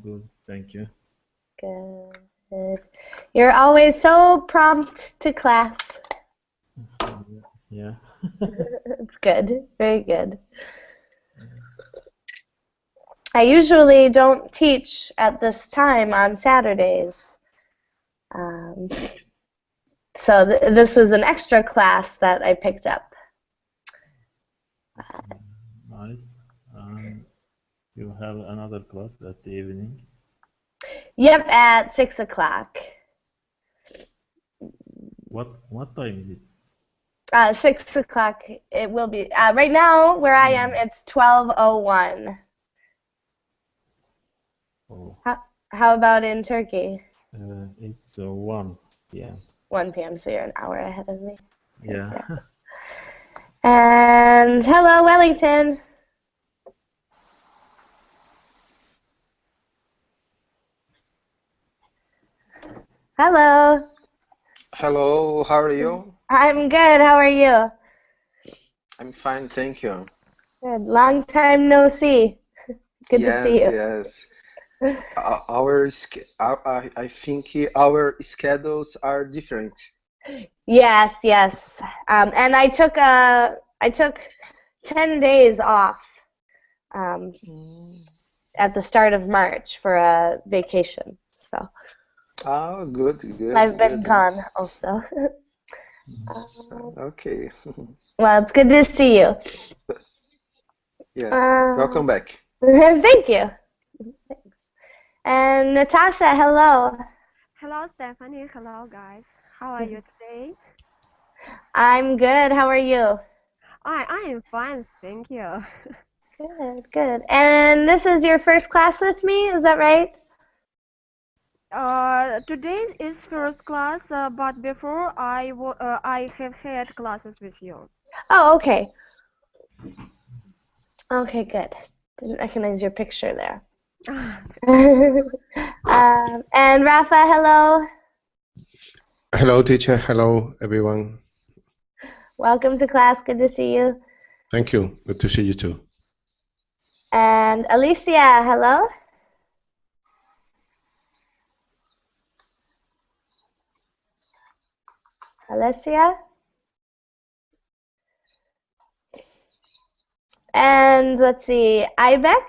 Good, thank you. Good. You're always so prompt to class. Yeah. It's good. Very good. I usually don't teach at this time on Saturdays. Um, so this was an extra class that I picked up. Nice. And you have another class at the evening? Yep, at 6 o'clock. What time is it? 6 o'clock it will be. Right now, where I am, it's 12:01. Oh, How about in Turkey? it's 1 p.m. 1 p.m., so you're an hour ahead of me. Yeah. And hello, Wellington. Hello. Hello, how are you? I'm good. How are you? I'm fine, thank you. Good. Long time no see. Good to see Yes, you. yes. I think our schedules are different. Yes. And I took 10 days off um, Mm. at the start of March for a vacation. So Oh, good, good, I've been good. gone also. Okay. Well, it's good to see you. Yes. Uh, Welcome back. thank you. Thanks. And Natasha, hello. Hello, Stephanie. Hello, guys. How are you today? I'm good. How are you? I am fine, thank you. Good. And this is your first class with me, is that right? Today is first class, but before I have had classes with you. Oh, okay. Okay, good. Didn't recognize your picture there. And Rafa, hello. Hello, teacher. Hello, everyone. Welcome to class. Good to see you. Thank you. Good to see you too. And Alicia, hello. Alicia. And let's see, Ibeck.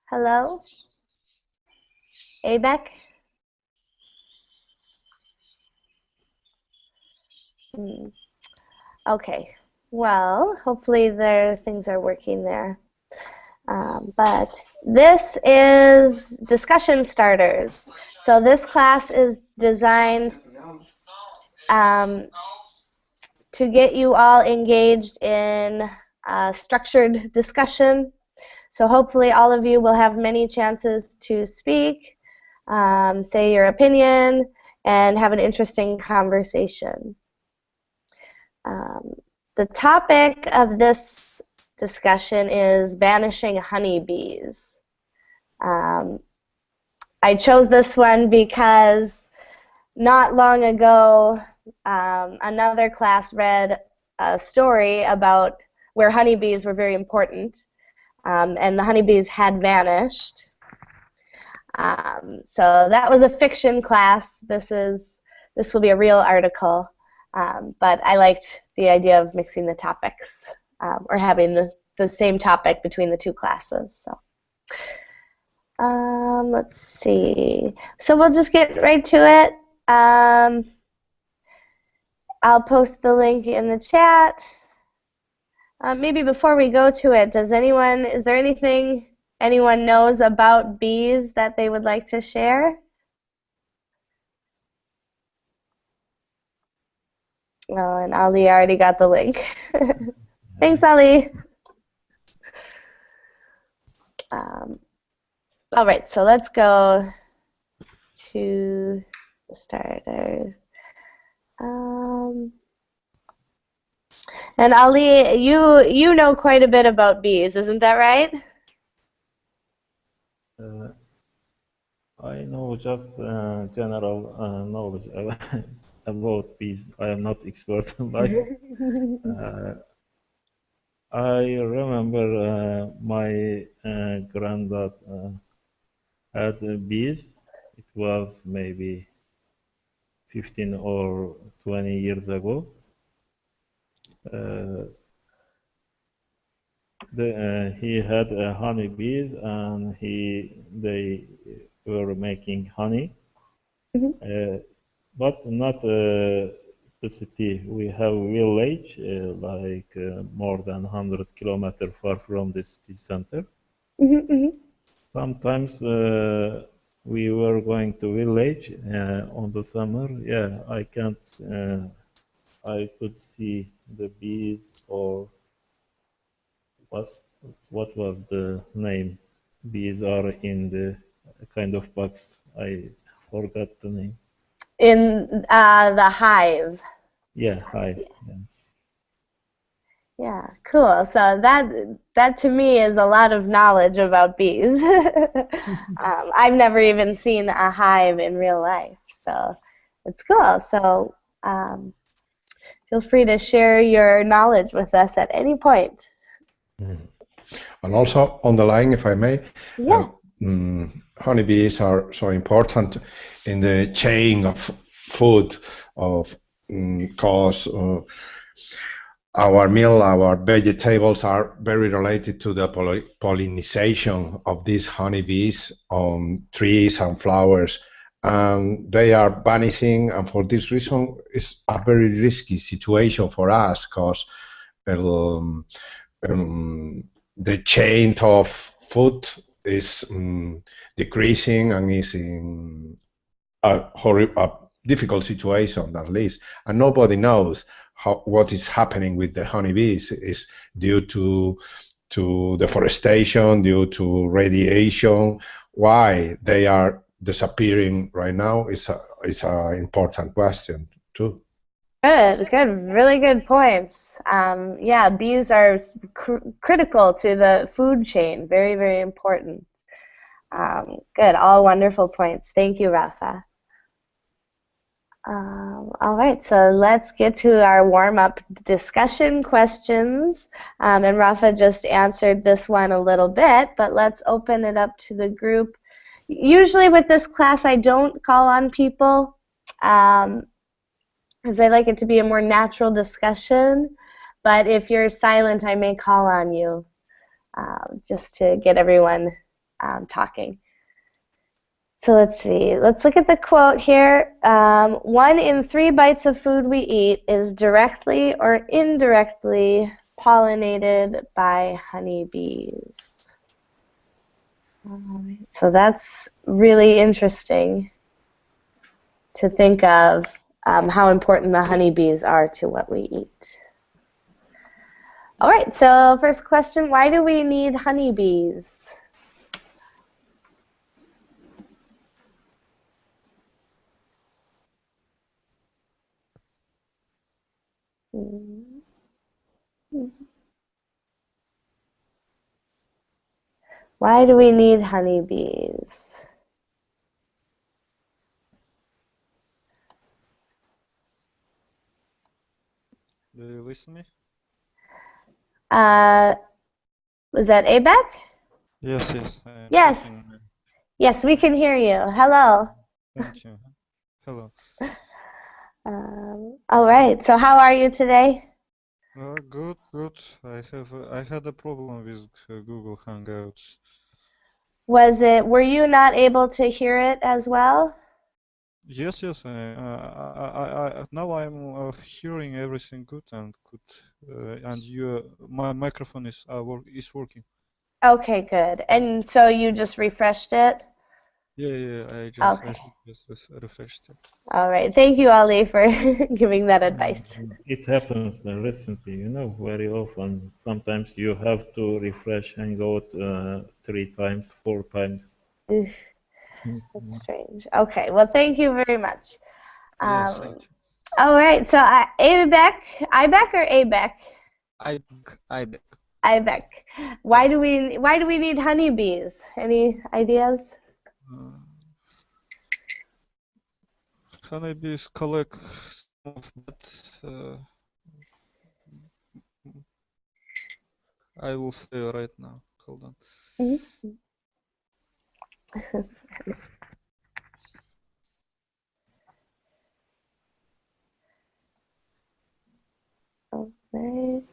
Hello. Abeck. Okay. Well, hopefully things are working there. But this is discussion starters. So this class is designed to get you all engaged in structured discussion. So hopefully all of you will have many chances to speak, say your opinion, and have an interesting conversation. The topic of this discussion is vanishing honeybees. I chose this one because not long ago another class read a story about where honeybees were very important, and the honeybees had vanished. So that was a fiction class. This will be a real article, but I liked the idea of mixing the topics or having the same topic between the two classes. So let's see. So we'll just get right to it. I'll post the link in the chat. Maybe before we go to it, is there anything anyone knows about bees that they would like to share? Oh, and Ali already got the link. Thanks, Ali. All right, so let's go to the starters. And Ali, you know quite a bit about bees, isn't that right? I know just general knowledge about bees. I am not expert, but I remember my granddad had bees. It was maybe 15 or 20 years ago. Uh, he had honeybees, and they were making honey, uh, but not the city. We have village like more than 100 kilometers far from the city center. Sometimes we were going to village on the summer. Yeah, I can't. I could see the bees, or what what was the name? Bees are in the kind of box. I forgot the name. In the hive. Yeah, hive. Yeah. Yeah, cool. So that to me is a lot of knowledge about bees. I've never even seen a hive in real life, so it's cool. So feel free to share your knowledge with us at any point. And also on the line, if I may, Yeah. honeybees are so important in the chain of food, of cause our meal, our vegetables are very related to the pollination of these honeybees on trees and flowers. And they are vanishing, and for this reason, it's a very risky situation for us because the chain of food is decreasing and is in a difficult situation at least, and nobody knows what is happening with the honeybees is due to deforestation, due to radiation. Why they are disappearing right now is a important question too. Good, really good points. Yeah, bees are critical to the food chain. Very, very important. Good, all wonderful points. Thank you, Rafa. All right, so let's get to our warm-up discussion questions. And Rafa just answered this one a little bit, but let's open it up to the group. Usually with this class, I don't call on people because I like it to be a more natural discussion. But if you're silent, I may call on you just to get everyone talking. So let's see. Let's look at the quote here. 1 in 3 bites of food we eat is directly or indirectly pollinated by honeybees. So that's really interesting to think of how important the honeybees are to what we eat. All right, so first question, why do we need honeybees? Why do we need honeybees? Do you listen me? Was that ABEC? Yes, yes. Yes. Yes, we can hear you. Hello. Thank you. Hello. All right. So how are you today? Good, good. I had a problem with Google Hangouts. Were you not able to hear it as well? Yes, yes. Now I'm hearing everything good and good. And my microphone is working. Okay, good. And so you just refreshed it? Yeah. I just refreshed it. All right. Thank you, Ali, for giving that advice. It happens recently, very often. Sometimes you have to refresh Hangout 3 times, 4 times. Oof, that's strange. Okay. Well, thank you very much. Yes, thank you. All right. So IBEC or ABEC? IBEC. IBEC. Why do we need honeybees? Any ideas? Honeybees collect some of that I will say right now. Hold on. Mhm. Okay.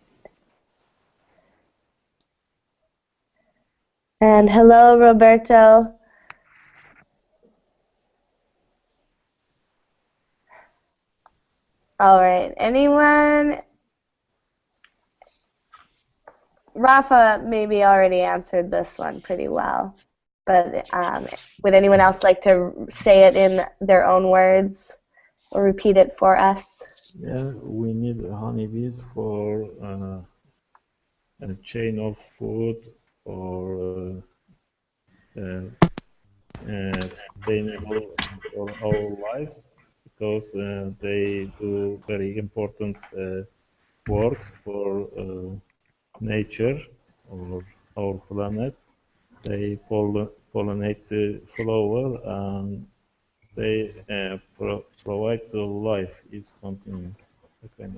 And hello, Roberto. All right. Anyone? Rafa maybe already answered this one pretty well, but would anyone else like to say it in their own words or repeat it for us? Yeah, we need honeybees for a chain of food or sustainable for our lives because they do very important work for nature or our planet. They pollinate the flower and they provide the life is continuing. Okay.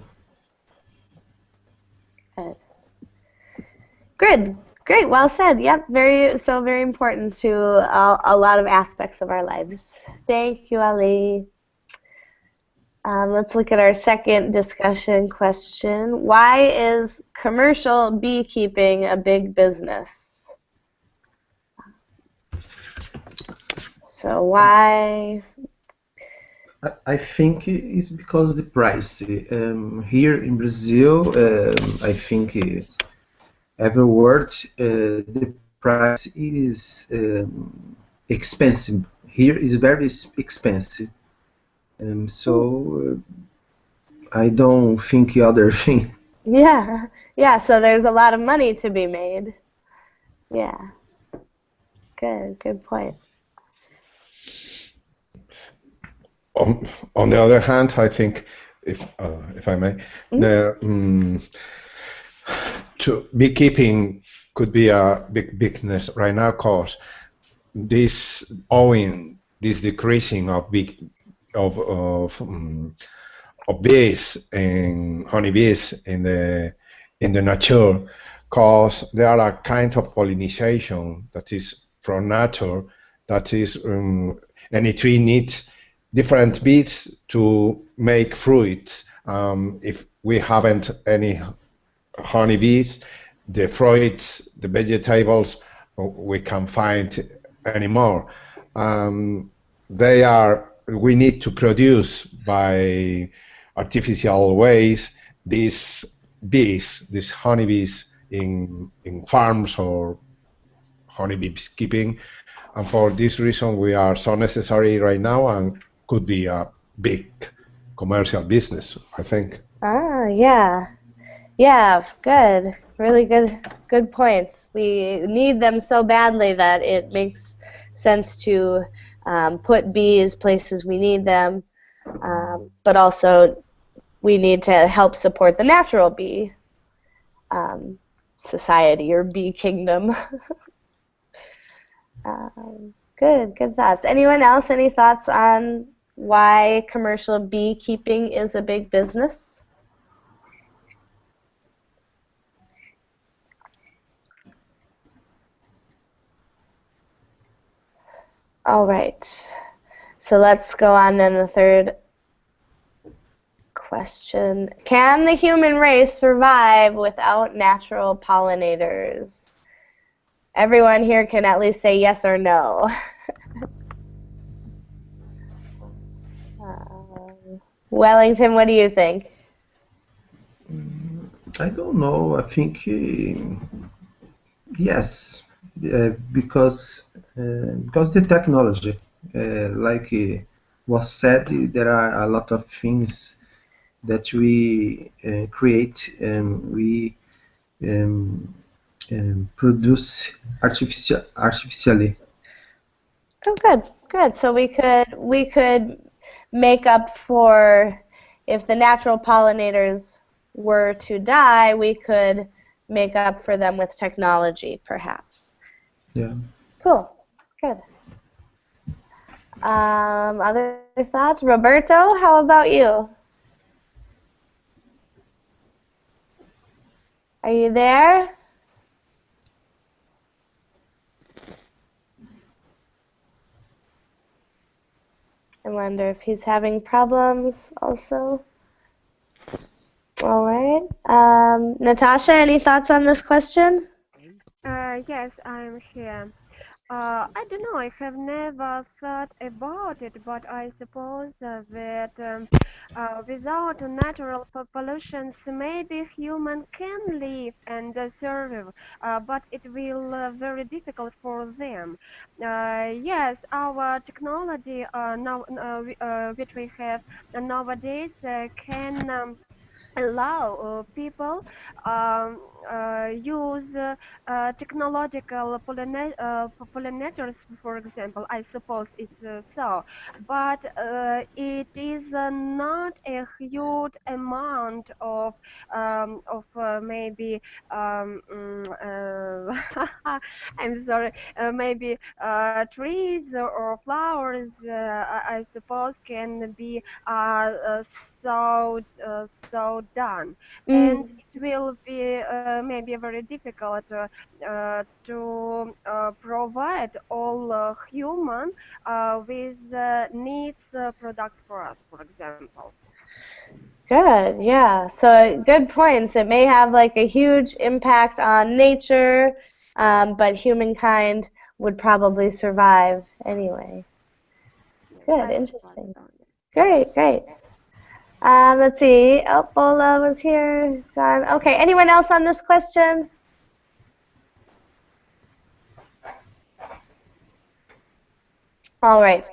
Good, great, well said. Yep, very important to a lot of aspects of our lives. Thank you, Ali. Let's look at our second discussion question. Why is commercial beekeeping a big business? So why? I think it's because the price. Here in Brazil, I think everywhere the price is expensive. Here is very expensive. So I don't think other thing. Yeah, yeah, so there's a lot of money to be made. Yeah, good point. On the other hand, I think, if I may, the to beekeeping could be a big business right now because this decreasing of bees and honeybees in the nature, cause there are a kind of pollination that is from nature, that is any tree needs different bees to make fruits. If we haven't any honeybees, the fruits, the vegetables, we can find anymore. We need to produce by artificial ways these these honeybees in farms or honeybees keeping. And for this reason, we are so necessary right now and could be a big commercial business, I think. Yeah. Yeah, good. Really good points. We need them so badly that it makes sense to put bees places we need them, but also we need to help support the natural bee society or bee kingdom. Good thoughts. Anyone else, any thoughts on why commercial beekeeping is a big business? All right, so let's go on then the third question. Can the human race survive without natural pollinators? Everyone here can at least say yes or no. Wellington, what do you think? I don't know. I think yes, because the technology, like was said, there are a lot of things that we create and we um, produce artificially. Oh, good. So we could make up for if the natural pollinators were to die, we could make up for them with technology, perhaps. Yeah. Cool. Good. Other thoughts? Roberto, how about you? Are you there? I wonder if he's having problems also. All right. Natasha, any thoughts on this question? Yes, I'm here. I don't know, I have never thought about it, but I suppose that without natural pollution, maybe human can live and survive, but it will very difficult for them. Yes, our technology which we have nowadays can allow people use technological pollinators, for example. I suppose it's so, but it is not a huge amount of maybe I'm sorry, maybe trees or flowers. I suppose can be so done, and Mm. it will be maybe very difficult to provide all human with needs products for us, for example. Good, yeah. So good points. It may have like a huge impact on nature, but humankind would probably survive anyway. Yes, Good, I suppose interesting. so. Yes. Great, great. Let's see. Oh, Bola was here. He's gone. Okay, anyone else on this question? All right.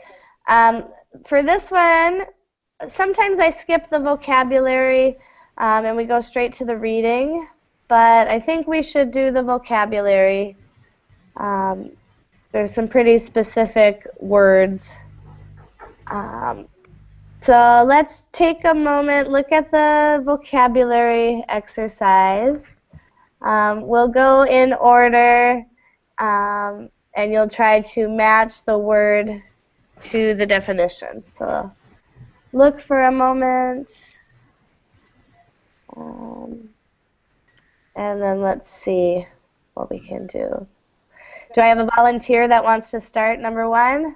For this one, sometimes I skip the vocabulary and we go straight to the reading, but I think we should do the vocabulary. There's some pretty specific words. So let's take a moment, look at the vocabulary exercise. We'll go in order, and you'll try to match the word to the definition. So look for a moment, and then let's see what we can do. Do I have a volunteer that wants to start, number one?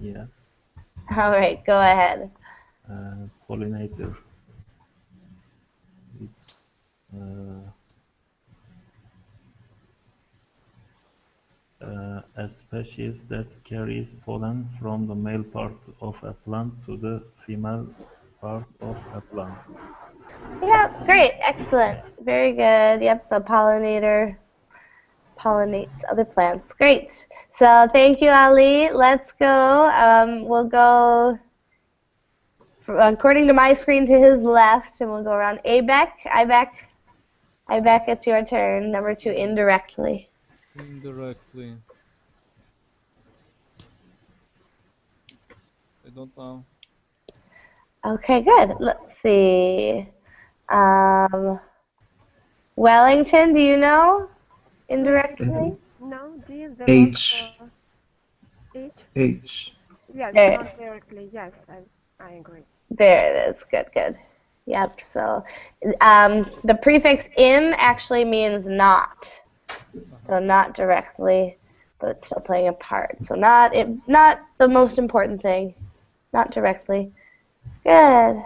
Yeah. All right, go ahead. Pollinator. It's a species that carries pollen from the male part of a plant to the female part of a plant. Yeah, great, excellent, very good. Yep, the pollinator pollinates other plants. Great. So thank you, Ali. Let's go. We'll go according to my screen to his left, and we'll go around. Ibec, it's your turn. Number two, indirectly. Indirectly. I don't know. Okay, good. Let's see. Wellington, do you know indirectly? No, dear, the H. last H. H. Yes, There, not directly. Yes, I agree. there it is. Good, good. Yep. So the prefix "in" actually means not. So not directly, but it's still playing a part. So not the most important thing. Not directly. Good.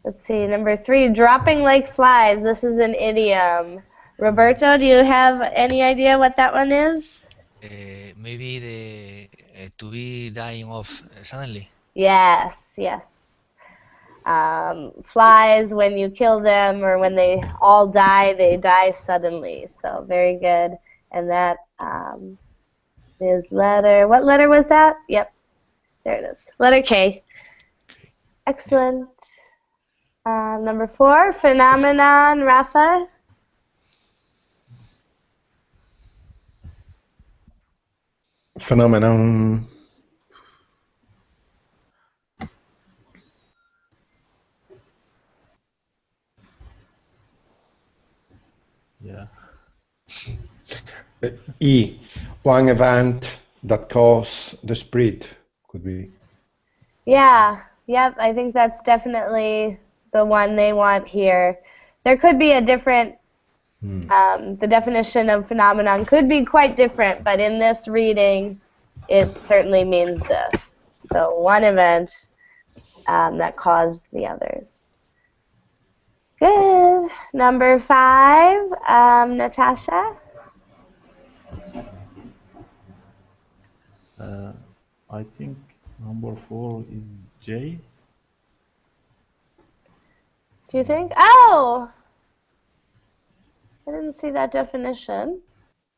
Let's see. Number three, dropping like flies. This is an idiom. Roberto, do you have any idea what that one is? Maybe the to be dying off suddenly. Yes, yes. Flies, when you kill them or when they all die, they die suddenly. So very good. And that is letter. What letter was that? Yep, there it is. Letter K. Okay. Excellent. Number four, phenomenon, Rafa. Phenomenon. Yeah. E. One event that cause the spread could be. Yeah, yep, I think that's definitely the one they want here. There could be a different, the definition of phenomenon could be quite different, but in this reading, it certainly means this. So one event that caused the others. Good. Number 5, Natasha. I think number 4 is J. Do you think? Oh! I didn't see that definition.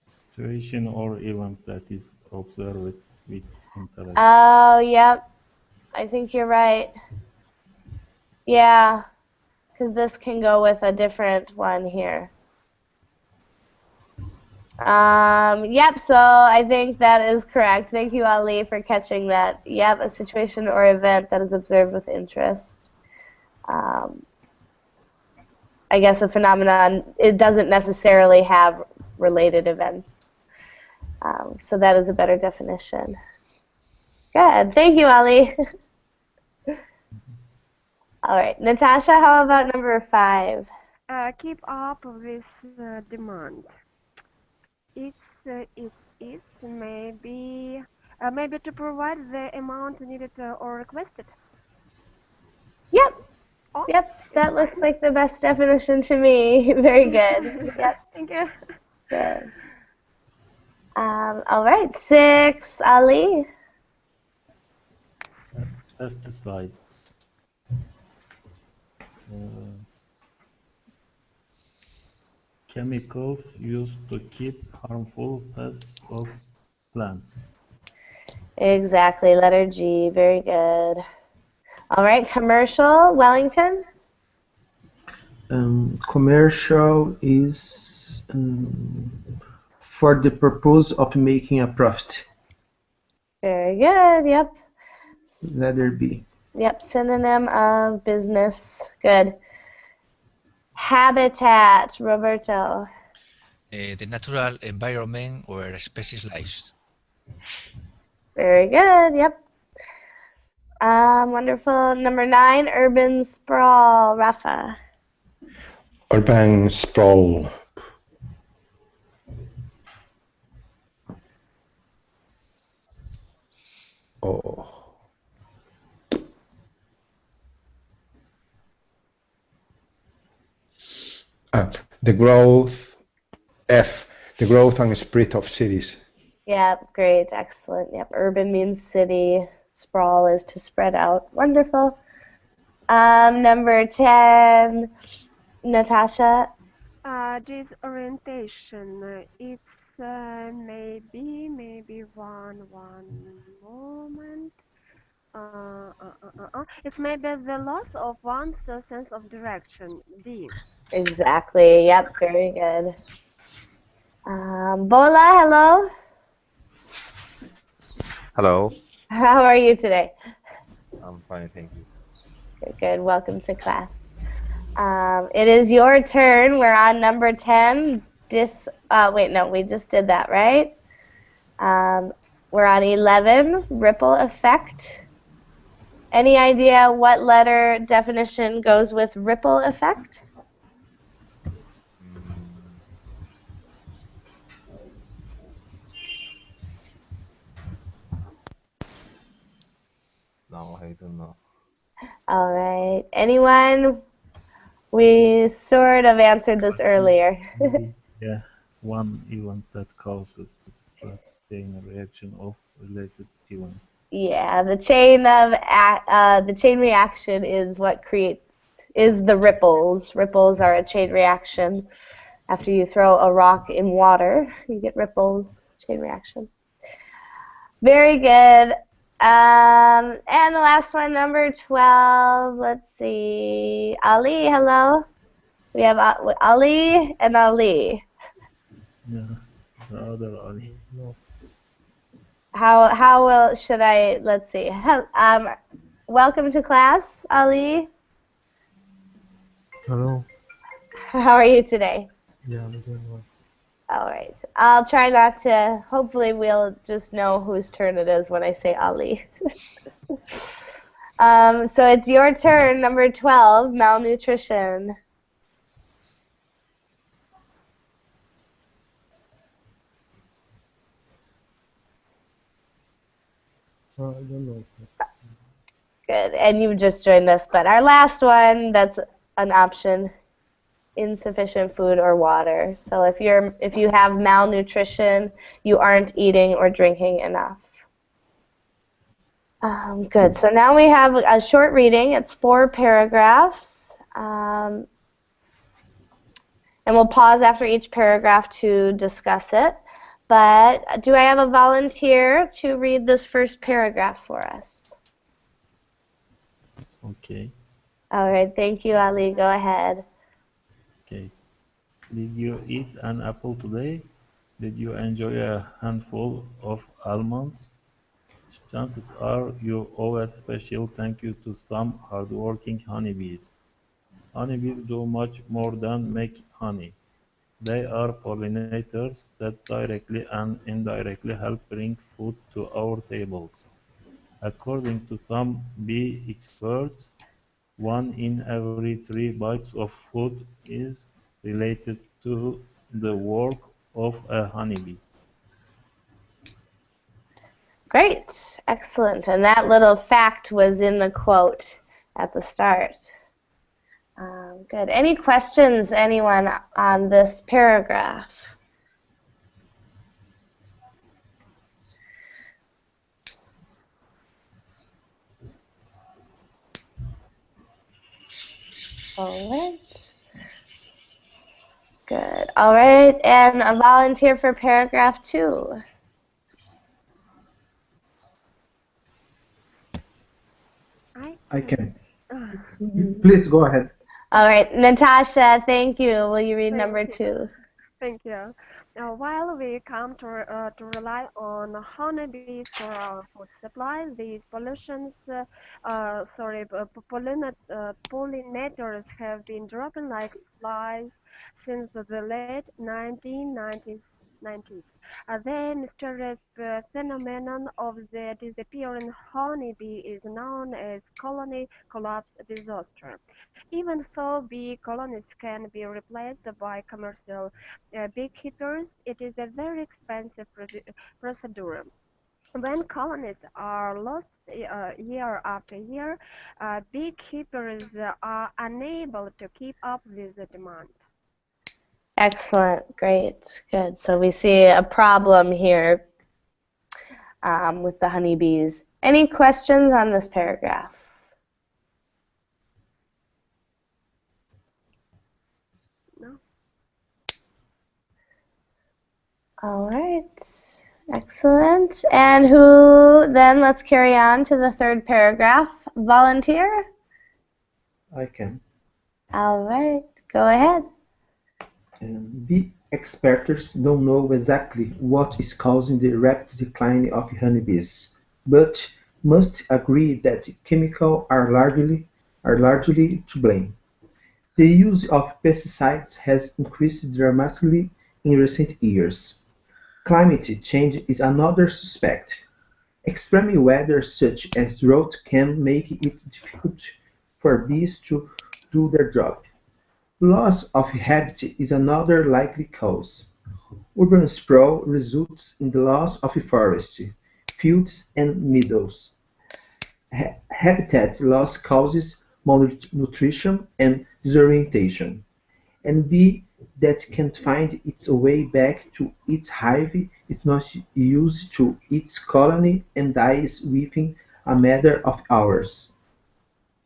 Situation or event that is observed with interest. Oh, yep. I think you're right. Yeah, because this can go with a different one here. Yep, so I think that is correct. Thank you, Ali, for catching that. Yep, a situation or event that is observed with interest. I guess a phenomenon, it doesn't necessarily have related events. So that is a better definition. Good. Thank you, Ali. All right. Natasha, how about number 5? Keep up with demand. It's maybe to provide the amount needed or requested. Yep. Oh, Yep. it's That looks fine. like the best definition to me. Very good. Yep. Thank you. Good. All right. 6, Ali. Pesticides. Chemicals used to keep harmful pests off plants. Exactly. Letter G. Very good. All right. Commercial. Wellington. Commercial is for the purpose of making a profit. Very good. Yep. Letter B. Yep. Synonym of business. Good. Habitat. Roberto. The natural environment where species lives. Very good. Yep. Wonderful. Number 9, urban sprawl. Rafa. Urban sprawl. Oh. The growth, F, the growth and spread of cities. Yep, great, excellent. Yep, urban means city. Sprawl is to spread out. Wonderful. Number 10, Natasha. Disorientation. It's maybe one moment. It's maybe the loss of one's sense of direction. D. Exactly. Yep, very good. Bola, hello. Hello, How are you today? I'm fine, thank you. Good, good. Welcome to class. It is your turn. We're on number 10. Wait, no, we just did that, right? We're on 11, ripple effect. Any idea what letter definition goes with ripple effect? No, I don't know. All right. Anyone? We sort of answered this earlier. Maybe, yeah, one event that causes the spread chain reaction of related events. Yeah, the chain reaction is what is the ripples. Ripples are a chain reaction. After you throw a rock in water, you get ripples, chain reaction. Very good. And the last one, number 12. Let's see. Ali, hello. We have Ali and Ali. Yeah, the other Ali. No. Let's see. Welcome to class, Ali. Hello. How are you today? Yeah, I'm doing well. All right. I'll try not to. Hopefully, we'll just know whose turn it is when I say Ali. So it's your turn, number 12, malnutrition. I don't know. Good. And you just joined us, but our last one, that's an option. Insufficient food or water. So if you have malnutrition, you aren't eating or drinking enough. Good. So now we have a short reading. It's 4 paragraphs. And we'll pause after each paragraph to discuss it. But do I have a volunteer to read this first paragraph for us? Okay. All right. Thank you, Ali. Go ahead. Okay. Did you eat an apple today? Did you enjoy a handful of almonds? Chances are you owe a special thank you to some hardworking honeybees. Honeybees do much more than make honey. They are pollinators that directly and indirectly help bring food to our tables. According to some bee experts, 1 in every 3 bites of food is related to the work of a honeybee. Great. Excellent. And that little fact was in the quote at the start. Good. Any questions, anyone, on this paragraph? All right. Good. All right. And a volunteer for paragraph 2. I can. Please go ahead. All right. Natasha, thank you. Will you read number 2? Thank you. While we come to rely on honeybees for our food supply, these pollinators have been dropping like flies since the late 1990s. The mysterious phenomenon of the disappearing honeybee is known as colony collapse disaster. Even though bee colonies can be replaced by commercial beekeepers, it is a very expensive procedure. When colonies are lost year after year, beekeepers are unable to keep up with the demand. Excellent. Great. Good. So we see a problem here with the honeybees. Any questions on this paragraph? No. All right. Excellent. And who then, let's carry on to the 3rd paragraph. Volunteer? I can. All right. Go ahead. Bee experts don't know exactly what is causing the rapid decline of honeybees, but must agree that chemicals are largely to blame. The use of pesticides has increased dramatically in recent years. Climate change is another suspect. Extreme weather such as drought can make it difficult for bees to do their job. Loss of habitat is another likely cause. Urban sprawl results in the loss of forest, fields and meadows. Habitat loss causes malnutrition and disorientation. And bee that can't find its way back to its hive is not used to its colony and dies within a matter of hours.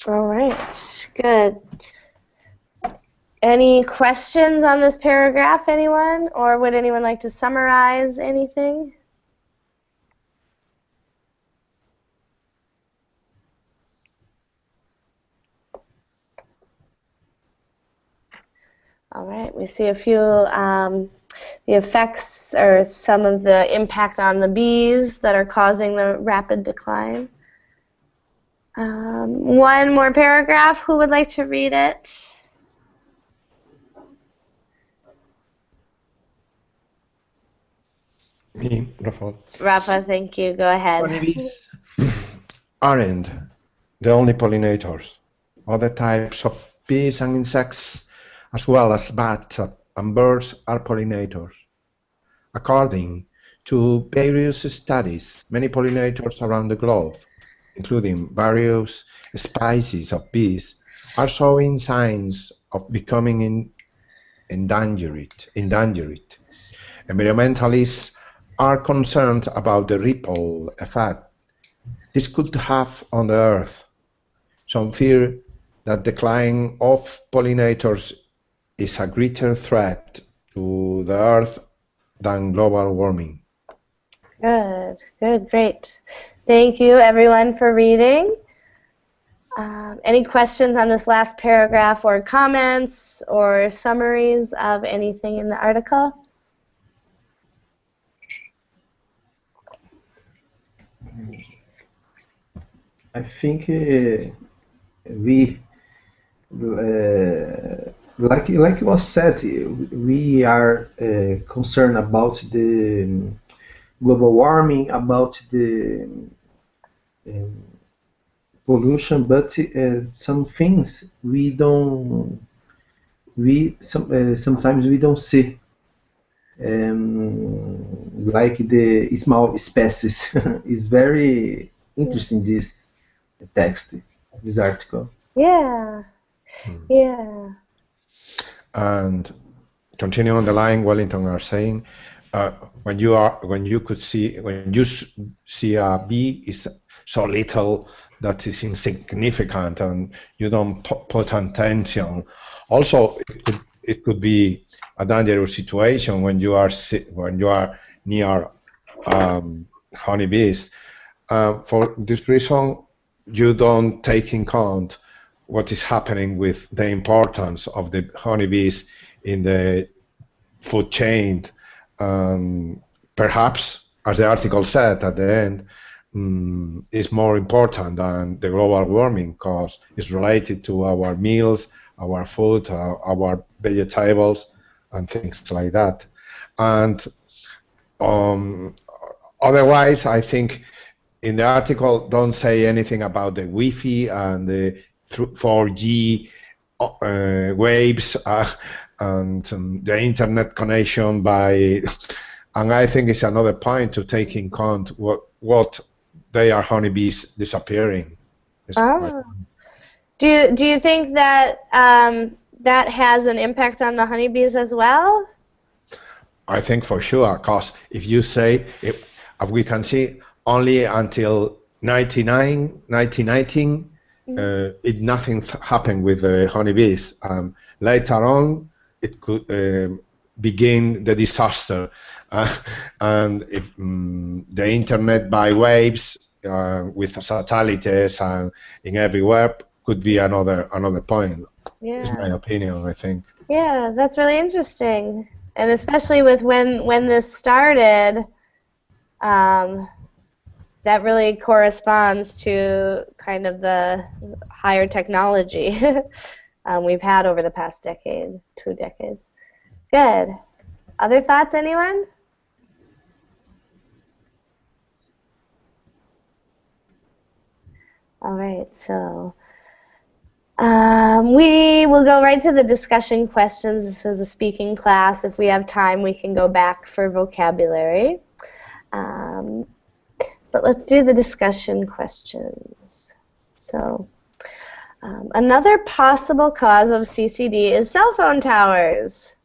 All right. Good. Any questions on this paragraph, anyone? Or would anyone like to summarize anything? All right, we see a few the effects or some of the impact on the bees that are causing the rapid decline. One more paragraph. Who would like to read it? Me, Rafael. Rafa, thank you. Go ahead. Honeybees aren't the only pollinators. Other types of bees and insects, as well as bats and birds, are pollinators. According to various studies, many pollinators around the globe, including various species of bees, are showing signs of becoming endangered. Environmentalists are concerned about the ripple effect this could have on the Earth. Some fear that decline of pollinators is a greater threat to the Earth than global warming. Good, good, great. Thank you, everyone, for reading. Any questions on this last paragraph or comments or summaries of anything in the article? I think we, like was said, we are concerned about the global warming, about the um, pollution, but some things sometimes we don't see, like the small species. It's very interesting, this text, this article. Yeah, yeah. And continuing on the line, Wellington are saying, when you see a bee is so little that is insignificant and you don't put attention. Also, it could be a dangerous situation when you are near honeybees. For this reason, you don't take in count what is happening with the importance of the honeybees in the food chain. Perhaps, as the article said at the end, is more important than the global warming because it's related to our meals, our food, our vegetables, and things like that. And otherwise, I think in the article don't say anything about the Wi-Fi and the 4G waves and the internet connection by, and I think it's another point to take in count what they are honeybees disappearing. Oh. Do you think that that has an impact on the honeybees as well? I think for sure, because if you say, if we can see only until 1919, nothing happened with the honeybees. Later on, it could begin the disaster, and if the internet by waves with satellites and in everywhere could be another point. Yeah. Is my opinion, I think. Yeah, that's really interesting, and especially with when this started. That really corresponds to kind of the higher technology we've had over the past decade, 2 decades. Good. Other thoughts, anyone? All right, so we will go right to the discussion questions. This is a speaking class. If we have time, we can go back for vocabulary. But let's do the discussion questions. So, another possible cause of CCD is cell phone towers.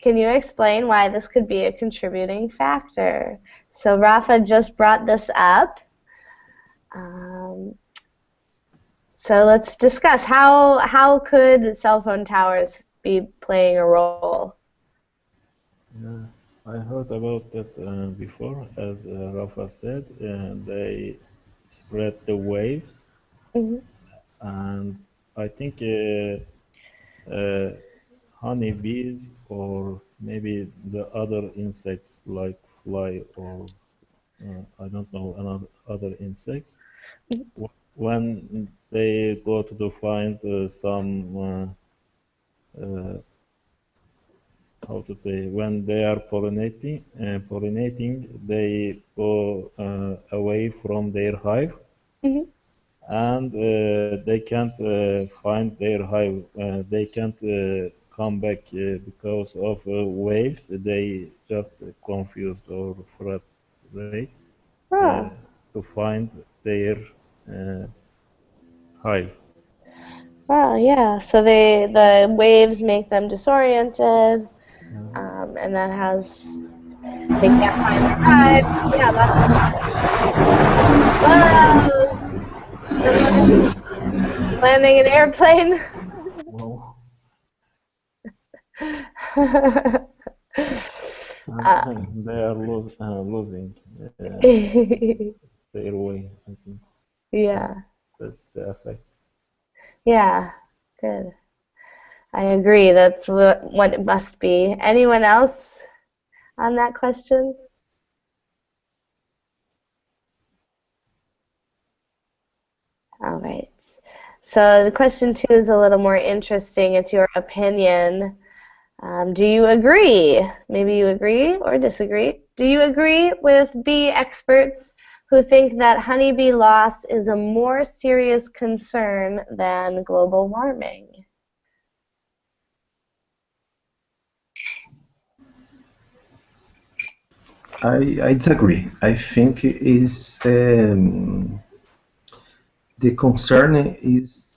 Can you explain why this could be a contributing factor? So Rafa just brought this up. So let's discuss how could cell phone towers be playing a role? Yeah, I heard about that before, as Rafa said, they spread the waves, and I think honeybees or maybe the other insects like fly or I don't know other insects. When they go to find some how to say, when they are pollinating, they go away from their hive, and they can't find their hive. They can't come back because of waves. They just confused or rate Oh. to find their hive. Wow, yeah. So the waves make them disoriented, and that has they can't find their hive. Yeah, that's whoa! Someone landing an airplane. Wow. They are losing their way, I think. Yeah, That's the effect. yeah, good. I agree. That's what it must be. Anyone else on that question? All right. So the question two is a little more interesting. It's your opinion. Do you agree? Maybe you agree or disagree. Do you agree with bee experts who think that honeybee loss is a more serious concern than global warming? I disagree. I think is the concern is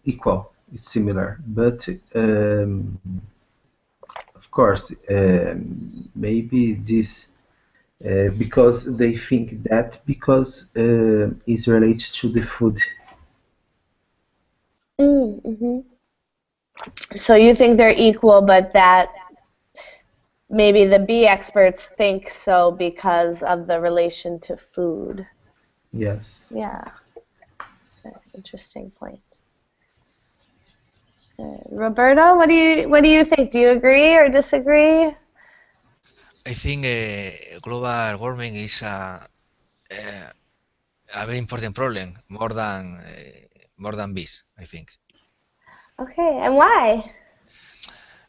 equal, it's similar, but of course, maybe this because they think that because it's related to the food. Mm-hmm. So you think they're equal, but that maybe the bee experts think so because of the relation to food. Yes. Yeah, interesting point. Roberto, what do you think? Do you agree or disagree? I think global warming is a very important problem, more than bees, I think. Okay, and why?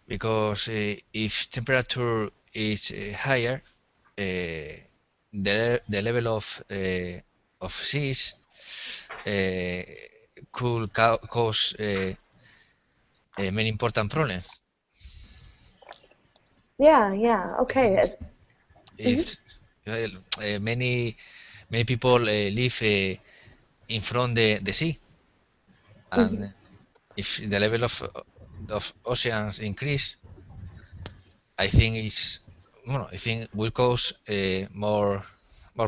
Because if temperature is higher, the level of seas uh, could cause many important problems. Yeah, I okay. think Mhm. if many people live in front the sea, Mhm. and if the level of oceans increase, I think it's well, I think will cause more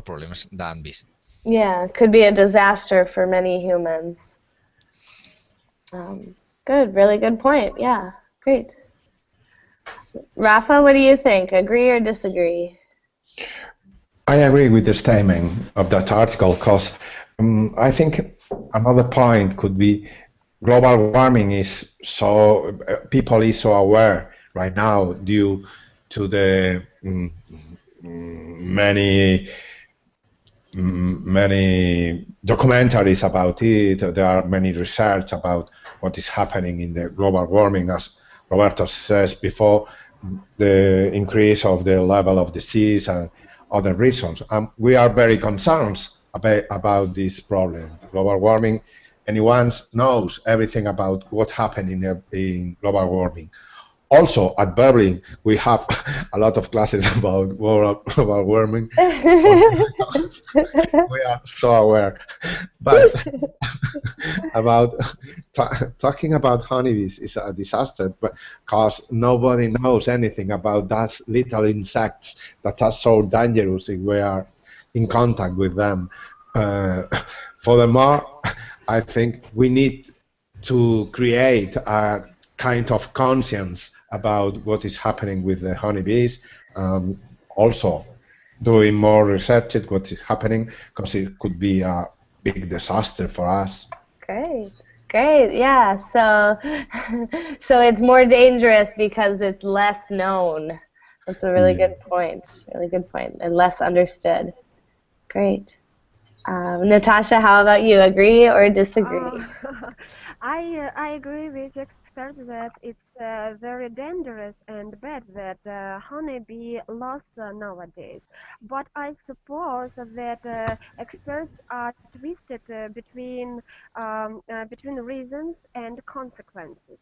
problems than this. Yeah, could be a disaster for many humans. Good, really good point. Yeah, great. Rafa, what do you think? Agree or disagree? I agree with the statement of that article because I think another point could be global warming is so people is so aware right now due to the many many documentaries about it. There are many research about what is happening in the global warming, as Roberto says before, the increase of the level of the seas and other reasons. We are very concerned about this problem, global warming. Anyone knows everything about what happened in global warming. Also, at Berlin, we have a lot of classes about global warming. We are so aware. But about talking about honeybees is a disaster because nobody knows anything about those little insects that are so dangerous if we are in contact with them. Uh, Furthermore, I think we need to create a kind of conscience about what is happening with the honeybees. Also, doing more research at what is happening because it could be a big disaster for us. Great, great. Yeah, so so it's more dangerous because it's less known. That's a really Yeah. good point. Really good point, and less understood. Great. Natasha, how about you? Agree or disagree? I agree with experts that it's very dangerous and bad that honeybee lost nowadays. But I suppose that experts are twisted between reasons and consequences.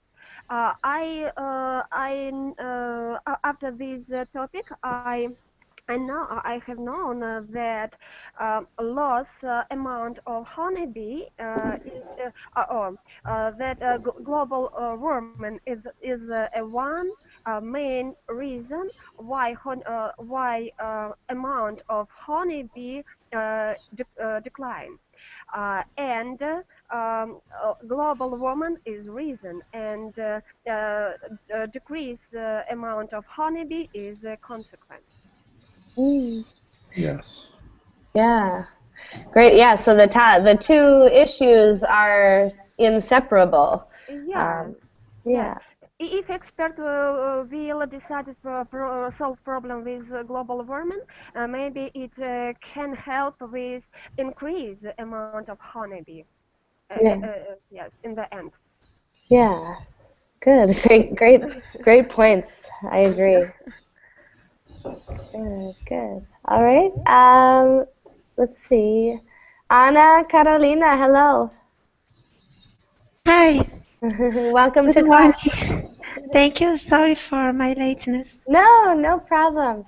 After this topic, I have known that loss amount of honeybee is that global warming is a one main reason why amount of honeybee decline. And global warming is reason, and decrease amount of honeybee is a consequence. Mm. Yes. Yeah. Great. Yeah. So the two issues are inseparable. Yeah, Um, yes. yeah. If expert will decide to solve problem with global warming, maybe it can help with increase the amount of honeybee. Yeah. Yes, in the end. Yeah. Good. Great points. I Thank you. agree. Good. Good. All right. Let's see. Anna Carolina. Hello. Hi, Welcome good to class. morning. Thank you. Sorry for my lateness. No, no problem.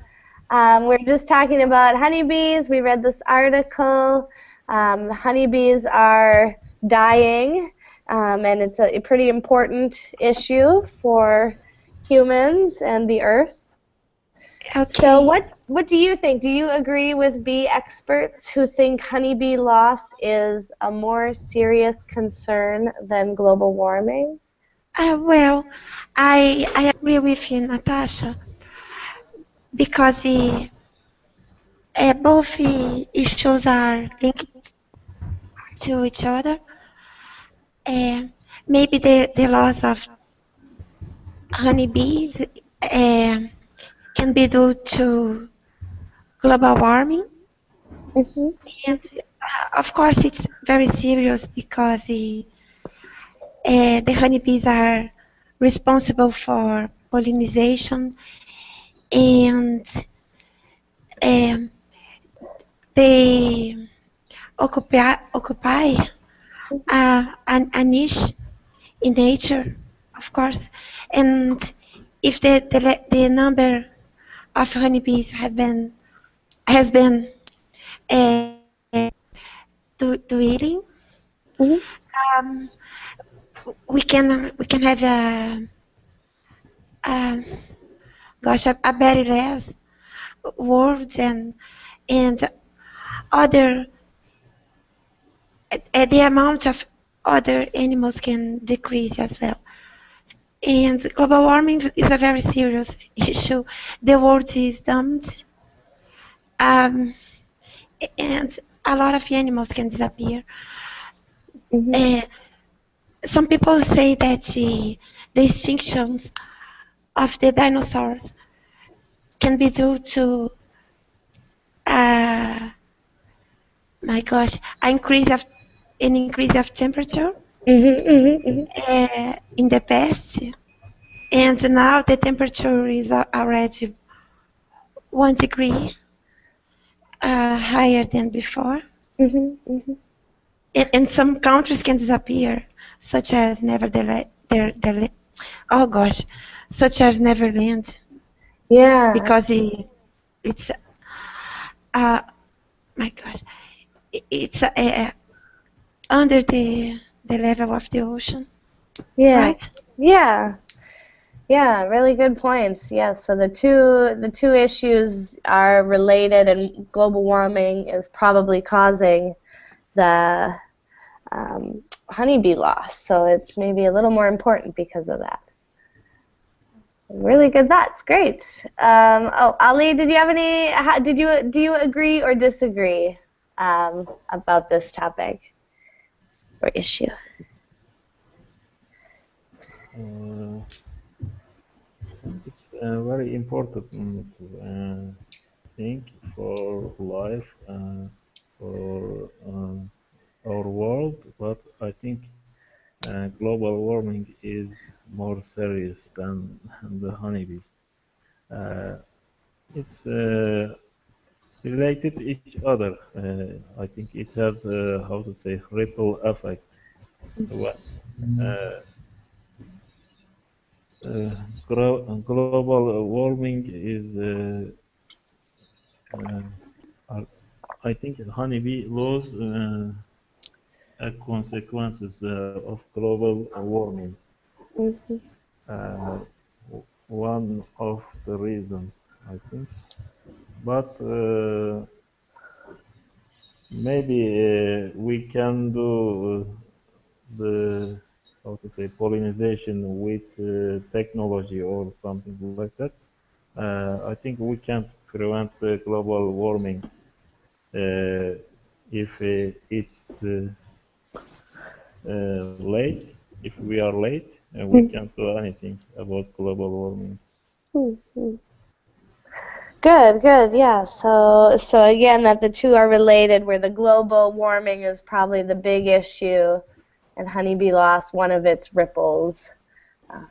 We're just talking about honeybees. We read this article. Honeybees are dying, and it's a pretty important issue for humans and the earth. So, Okay. what do you think? Do you agree with bee experts who think honeybee loss is a more serious concern than global warming? Well, I agree with you, Natasha, because both issues are linked to each other. Uh, Maybe the loss of honeybees can be due to global warming, Mhm. and of course it's very serious because the honeybees are responsible for pollination and um, they occupy a niche in nature, of course. And if the number of honeybees has been uh, dwindling, Mhm. um, we can have a a very less world and other the amount of other animals can decrease as well. And global warming is a very serious issue. The world is doomed, um, and a lot of animals can disappear. Mhm. Uh, some people say that the extinctions of the dinosaurs can be due to, uh, my gosh, an increase of temperature Mhm. Mhm. Mhm. in the past. And now the temperature is already 1 degree higher than before. Mhm. Mhm. And some countries can disappear, such as oh gosh, such as Neverland, Yeah. because it's uh, my gosh, it's under the level of the ocean, Yeah. right? Yeah. Yeah, really good points. Yes, so the two issues are related, and global warming is probably causing the honeybee loss. So it's maybe a little more important because of that. Really good thoughts. Great. Oh, Ali, did you have any? Do you agree or disagree about this topic or issue? Uh, it's very important thing for life, for our world, but I think global warming is more serious than the honeybees. Uh, it's related to each other. I think it has how to say ripple effect. What uh, global warming is are, I think honeybee laws are consequences of global warming. Mhm. One of the reason, I think. But maybe we can do the how to say pollination with technology or something like that. I think we can't prevent the global warming if it's late. If we are late, we can't do anything about global warming. Mhm. Good, good, yeah. So again, that the two are related, where the global warming is probably the big issue, and honeybee loss one of its ripples. Uh,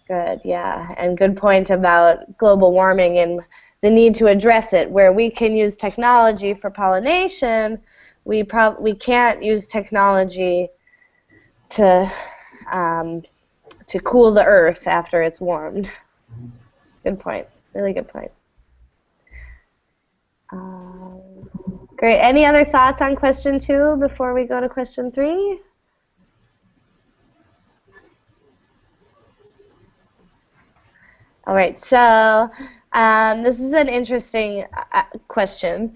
Good, yeah, and good point about global warming and the need to address it. Where we can use technology for pollination, we can't use technology to um, to cool the earth after it's warmed. Good point. Really good point. Great. Any other thoughts on question 2 before we go to question 3? All right. So this is an interesting question.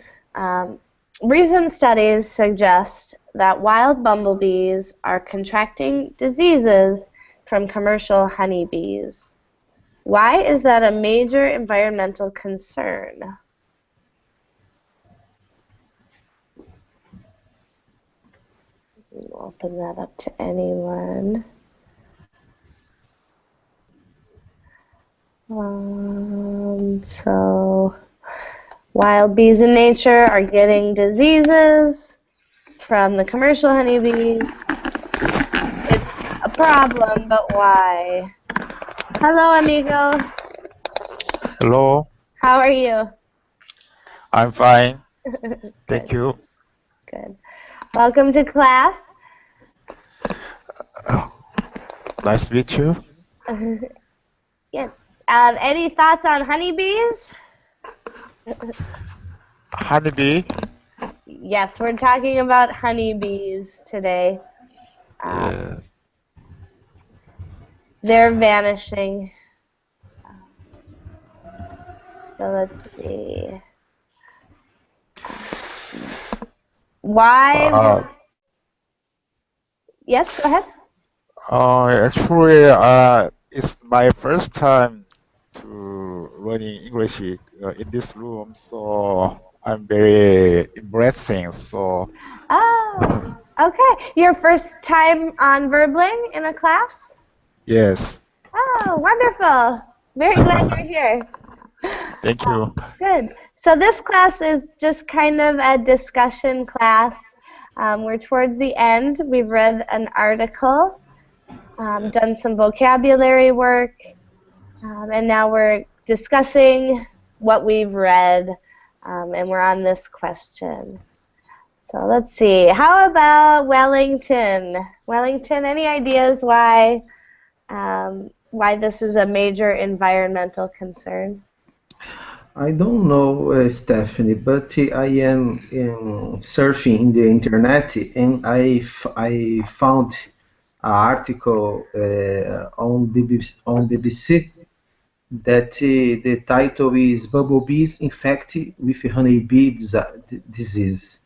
Recent studies suggest that wild bumblebees are contracting diseases from commercial honeybees. Why is that a major environmental concern? I'll open that up to anyone. So wild bees in nature are getting diseases from the commercial honeybees. It's a problem, but why? Hello, amigo. Hello, How are you? I'm fine. Thank Good, you. good. Welcome to class. Nice to meet you. Yeah. Any thoughts on honeybees? Honeybee. Yes, we're talking about honeybees today. Yeah. They're vanishing. So let's see. Why? Uh, Yes, go ahead. Actually, it's my first time to learning English in this room, so I'm very embarrassing. So, Oh, okay. Your first time on Verbling in a class? yes. Oh, wonderful. Very glad you're here. Thank you. Good. So this class is just kind of a discussion class. We're towards the end. We've read an article, done some vocabulary work, and now we're discussing what we've read, and we're on this question. So let's see. How about Wellington? Wellington, any ideas why this is a major environmental concern? I don't know, Stephanie, but I am surfing in the internet and I found an article on BBC that the title is "Bumblebees Infected with Honeybee Disease."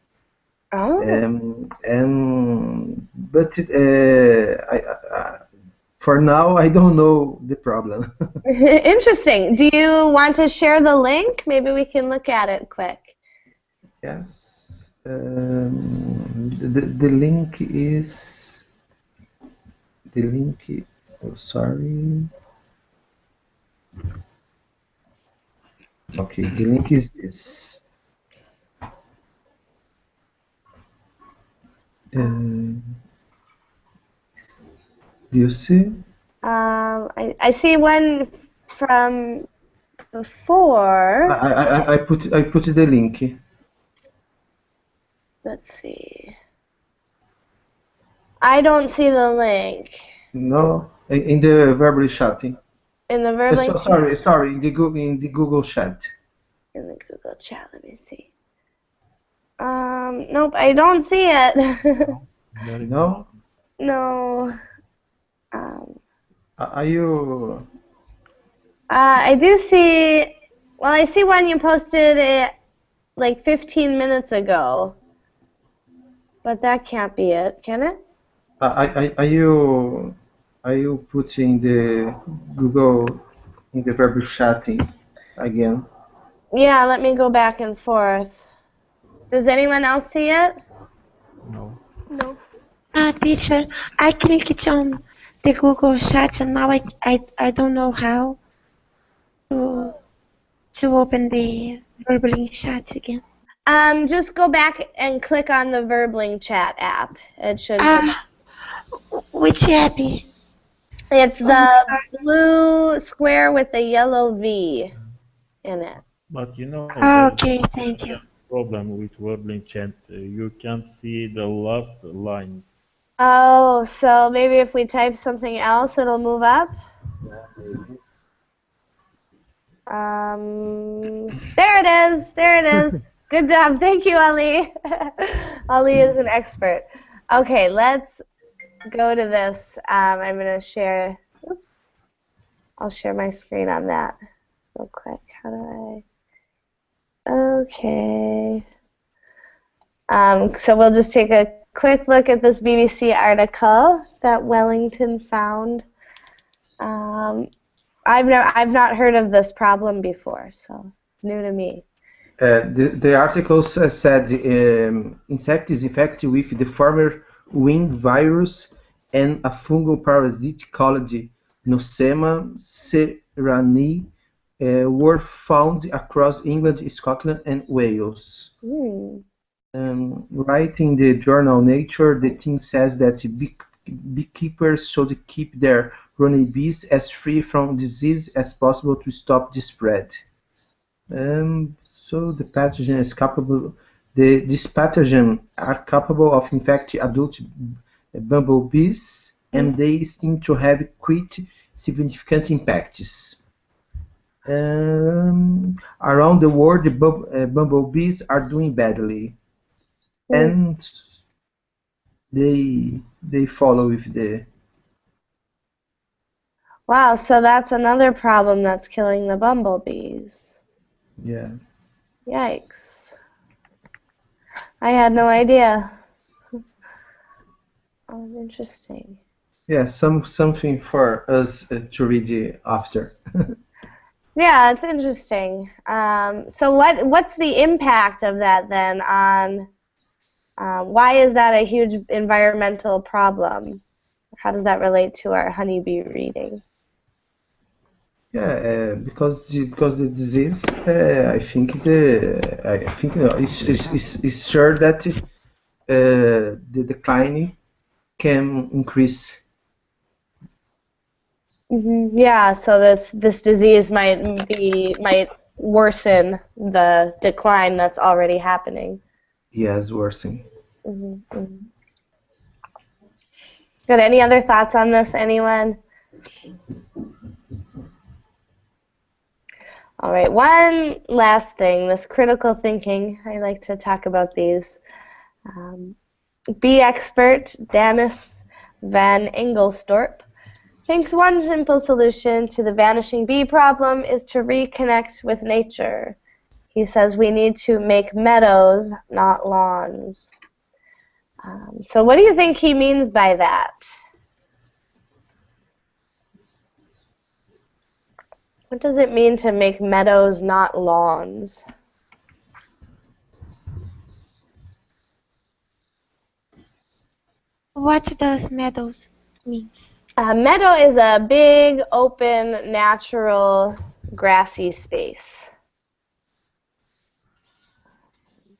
Oh. For now, I don't know the problem. Interesting. Do you want to share the link? Maybe we can look at it quick. Yes. The link is the link. Oh, sorry. Okay, the link is this. Do you see? I see one from before. I put the link. Let's see. I don't see the link. No, in the verbal chat. In the Verbling chat? Sorry, in the Google chat. in the Google chat. Let me see. Nope, I don't see it. No? No. Are you? I do see. Well, I see one you posted it like 15 minutes ago, but that can't be it, can it? Are you? Are you putting the Google in the verbal chatting again? Yeah, let me go back and forth. Does anyone else see it? No. No. Teacher, I clicked on the Google chat and now I don't know how to open the verbal chat again. Just go back and click on the Verbling chat app. It should come up. Which app? It's the blue square with the yellow V in it. But you know, Okay, thank you. problem with Wordling chat, you can't see the last lines. Oh, so maybe if we type something else, it'll move up? There it is. There it is. Good job. Thank you, Ali. Ali is an expert. Okay, let's go to this. I'm going to share. Oops. I'll share my screen on that real quick. How do I? Okay. So we'll just take a quick look at this BBC article that Wellington found. I've not heard of this problem before, so new to me. The article said insect is infected with the former wing virus and a fungal parasite called Nosema ceranae were found across England, Scotland, and Wales. Writing the journal Nature, the team says that beekeepers should keep their honeybees as free from disease as possible to stop the spread. So the pathogen is capable. This pathogen are capable of infecting adult bumblebees, and they seem to have quite significant impacts. Around the world, the bumblebees are doing badly, and they follow with the. Wow, so that's another problem that's killing the bumblebees. Yeah. Yikes. I had no idea. Oh, interesting. Yeah, something for us to read after. Yeah, it's interesting. So what's the impact of that then on why is that a huge environmental problem? How does that relate to our honeybee reading? Yeah, because the disease, I think it's sure that the decline can increase. Yeah, so this disease might worsen the decline that's already happening. Yes, worsening. Good. Any other thoughts on this, anyone? All right, one last thing, this critical thinking. I like to talk about these. Bee expert Danis van Engelstorp thinks one simple solution to the vanishing bee problem is to reconnect with nature. He says we need to make meadows, not lawns. So what do you think he means by that? What does it mean to make meadows, not lawns? What does meadows mean? A meadow is a big, open, natural, grassy space.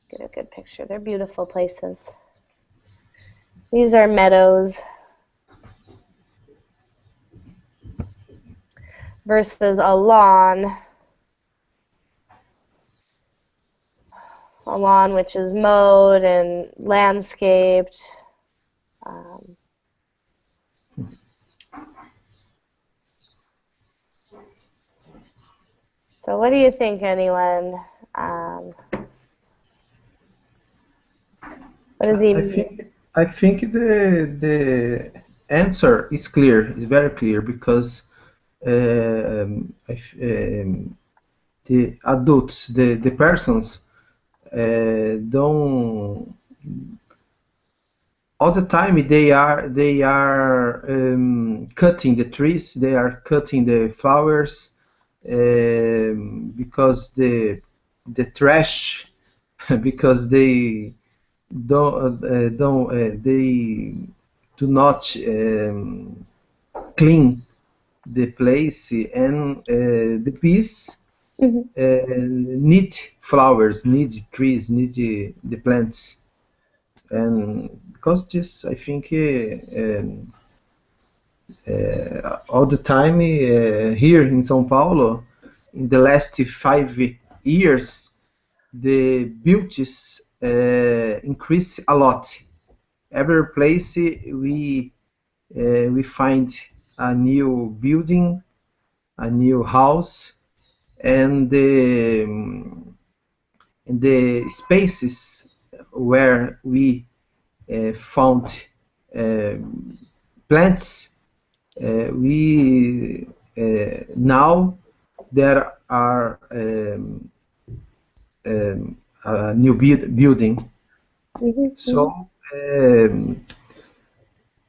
Get a good picture. They're beautiful places. These are meadows versus a lawn. A lawn which is mowed and landscaped. So what do you think, anyone? What does he mean? I think the answer is clear. It's very clear because the adults, the persons, don't all the time they are cutting the trees, they are cutting the flowers because the trash because they they do not clean the place, and the bees need flowers, need trees, need the plants, and because this, I think all the time here in São Paulo, in the last 5 years, the beauties increase a lot. Every place we find a new building, a new house, and the spaces where we found plants, we now there are a new building. So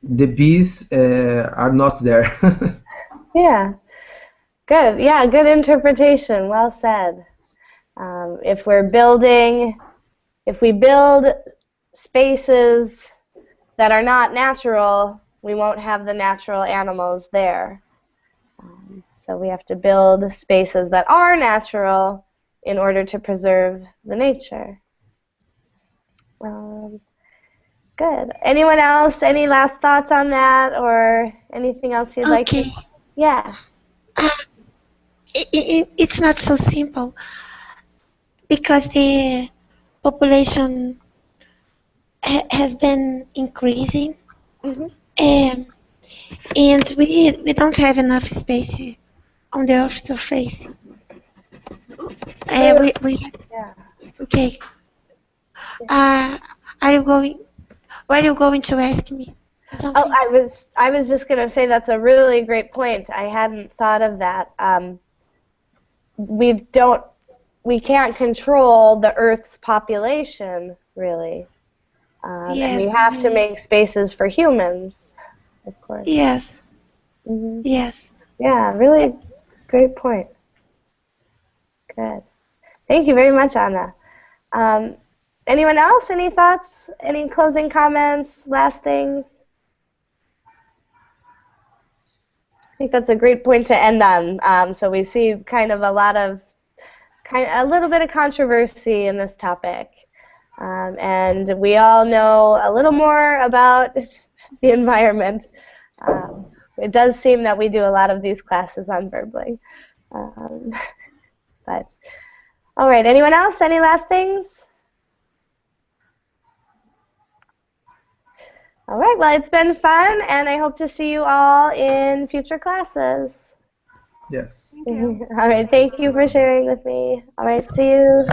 the bees are not there. Yeah, good. Yeah, good interpretation. Well said. If we build spaces that are not natural, we won't have the natural animals there. So we have to build spaces that are natural in order to preserve the nature. Good. Anyone else? Any last thoughts on that, or anything else you'd like to? Yeah. It's not so simple because the population has been increasing, and we don't have enough space on the Earth's surface. Okay. Are you going? What are you going to ask me? Something? Oh, I was just going to say that's a really great point. I hadn't thought of that. We can't control the Earth's population, really. And we have to make spaces for humans, of course. Yes. Yes. Yeah, really great point. Good. Thank you very much, Anna. Anyone else? Any thoughts? Any closing comments? Last things? I think that's a great point to end on. So we see kind of a little bit of controversy in this topic, and we all know a little more about the environment. It does seem that we do a lot of these classes on burbling. But all right, anyone else? Any last things? All right, well, it's been fun, and I hope to see you all in future classes. Yes. All right, thank you for sharing with me. All right, see you.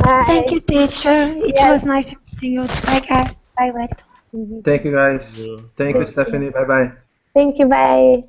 Bye. Thank you, teacher. It was nice meeting you. Bye, guys. Bye, Wellington. Thank you, guys. Thank you, Stephanie. Bye-bye. Thank you, bye.